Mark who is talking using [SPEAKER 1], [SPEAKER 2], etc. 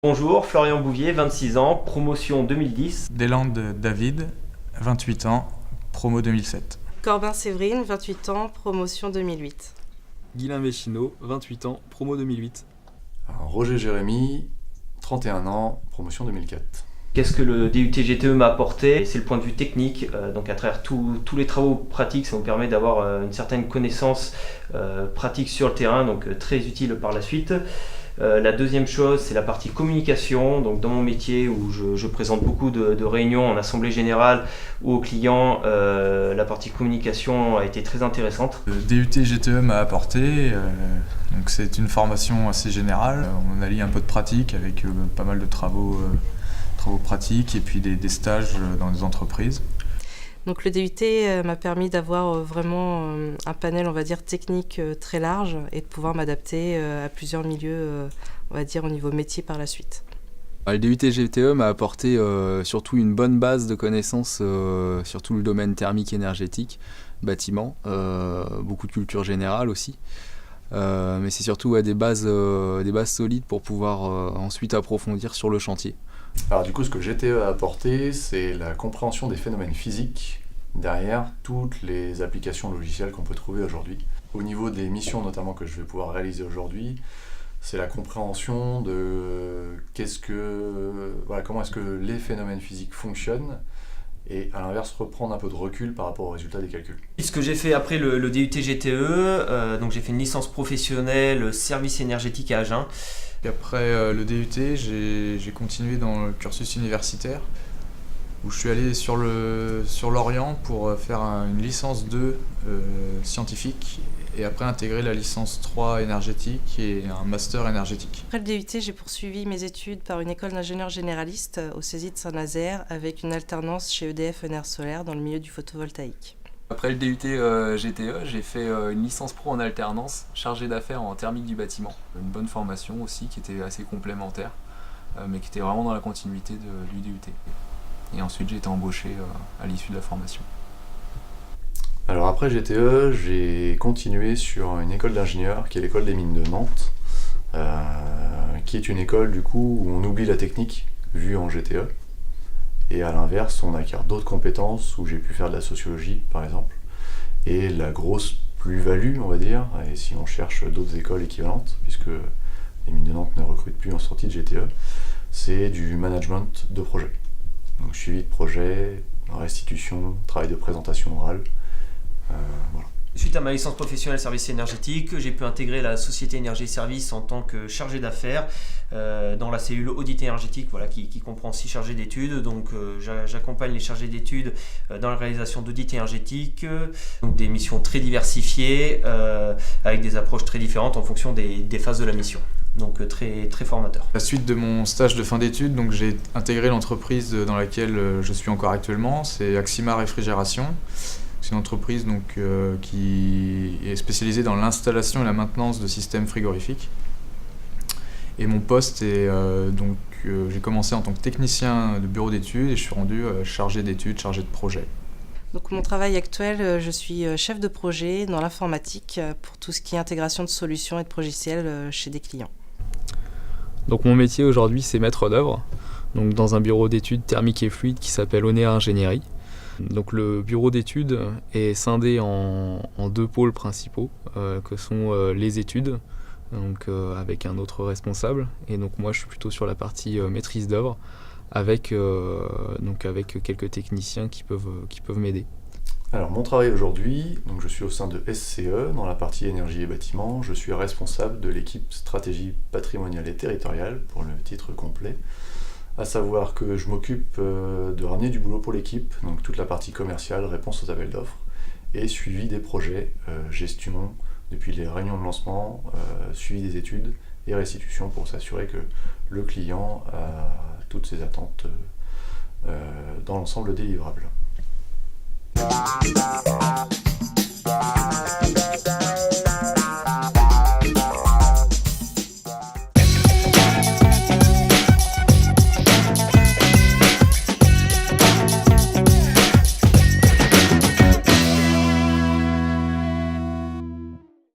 [SPEAKER 1] Bonjour, Florian Bouvier, 26 ans, promotion 2010.
[SPEAKER 2] Deslandes David, 28 ans, promo 2007.
[SPEAKER 3] Corbin Séverine, 28 ans, promotion 2008.
[SPEAKER 4] Guilain Véchino, 28 ans, promo 2008.
[SPEAKER 5] Roger Jérémy, 31 ans, promotion 2004.
[SPEAKER 1] Qu'est-ce que le DUT GTE m'a apporté? C'est le point de vue technique, donc à travers tous les travaux pratiques, ça vous permet d'avoir une certaine connaissance pratique sur le terrain, donc très utile par la suite. La deuxième chose, c'est la partie communication. Donc dans mon métier où je présente beaucoup de réunions en assemblée générale ou aux clients, la partie communication a été très intéressante.
[SPEAKER 2] Le DUT GTE m'a apporté, donc c'est une formation assez générale. On allie un peu de pratique avec pas mal de travaux pratiques et puis des stages dans des entreprises.
[SPEAKER 3] Donc le DUT m'a permis d'avoir vraiment un panel, on va dire, technique très large et de pouvoir m'adapter à plusieurs milieux, on va dire, au niveau métier par la suite.
[SPEAKER 4] Le DUT GTE m'a apporté surtout une bonne base de connaissances sur tout le domaine thermique énergétique, bâtiment, beaucoup de culture générale aussi. Mais c'est surtout des bases solides pour pouvoir ensuite approfondir sur le chantier.
[SPEAKER 5] Alors du coup, ce que le GTE a apporté, c'est la compréhension des phénomènes physiques derrière toutes les applications logicielles qu'on peut trouver aujourd'hui. Au niveau des missions notamment que je vais pouvoir réaliser aujourd'hui, c'est la compréhension de comment est-ce que les phénomènes physiques fonctionnent et à l'inverse reprendre un peu de recul par rapport aux résultats des calculs.
[SPEAKER 1] Ce que j'ai fait après le DUT GTE, donc j'ai fait une licence professionnelle service énergétique à Agen.
[SPEAKER 2] Et après le DUT, j'ai continué dans le cursus universitaire où je suis allé sur l'Orient pour faire une licence 2 scientifique et après intégrer la licence 3 énergétique et un master énergétique.
[SPEAKER 3] Après le DUT, j'ai poursuivi mes études par une école d'ingénieur généraliste au CESI de Saint-Nazaire avec une alternance chez EDF Enner Solaire dans le milieu du photovoltaïque.
[SPEAKER 4] Après le DUT GTE, j'ai fait une licence pro en alternance, chargé d'affaires en thermique du bâtiment. Une bonne formation aussi qui était assez complémentaire, mais qui était vraiment dans la continuité du DUT. Et ensuite j'ai été embauché à l'issue de la formation.
[SPEAKER 5] Alors après GTE, j'ai continué sur une école d'ingénieur qui est l'école des mines de Nantes, qui est une école du coup où on oublie la technique vue en GTE. Et à l'inverse, on acquiert d'autres compétences où j'ai pu faire de la sociologie, par exemple. Et la grosse plus-value, on va dire, et si on cherche d'autres écoles équivalentes, puisque les mines de Nantes ne recrutent plus en sortie de GTE, c'est du management de projet. Donc suivi de projet, restitution, travail de présentation orale, voilà.
[SPEAKER 1] Suite à ma licence professionnelle service énergétique, j'ai pu intégrer la société Énergie et Services en tant que chargé d'affaires dans la cellule audit énergétique, voilà, qui comprend 6 chargés d'études. Donc j'accompagne les chargés d'études dans la réalisation d'audits énergétiques, donc des missions très diversifiées avec des approches très différentes en fonction des phases de la mission. Donc très, très formateur.
[SPEAKER 2] À la suite de mon stage de fin d'études, donc j'ai intégré l'entreprise dans laquelle je suis encore actuellement, c'est Axima Réfrigération. C'est une entreprise donc, qui est spécialisée dans l'installation et la maintenance de systèmes frigorifiques. Et mon poste est j'ai commencé en tant que technicien de bureau d'études et je suis rendu chargé d'études, chargé de projet.
[SPEAKER 3] Donc mon travail actuel, je suis chef de projet dans l'informatique pour tout ce qui est intégration de solutions et de logiciels chez des clients.
[SPEAKER 4] Donc mon métier aujourd'hui c'est maître d'œuvre, donc dans un bureau d'études thermique et fluide qui s'appelle Onea Ingénierie. Donc le bureau d'études est scindé en 2 pôles principaux que sont les études, donc, avec un autre responsable, et donc moi je suis plutôt sur la partie maîtrise d'œuvre avec quelques techniciens qui peuvent m'aider.
[SPEAKER 5] Alors mon travail aujourd'hui, donc je suis au sein de SCE dans la partie énergie et bâtiment. Je suis responsable de l'équipe stratégie patrimoniale et territoriale pour le titre complet. À savoir que je m'occupe de ramener du boulot pour l'équipe, donc toute la partie commerciale, réponse aux appels d'offres, et suivi des projets, gestion depuis les réunions de lancement, suivi des études et restitution pour s'assurer que le client a toutes ses attentes dans l'ensemble des livrables.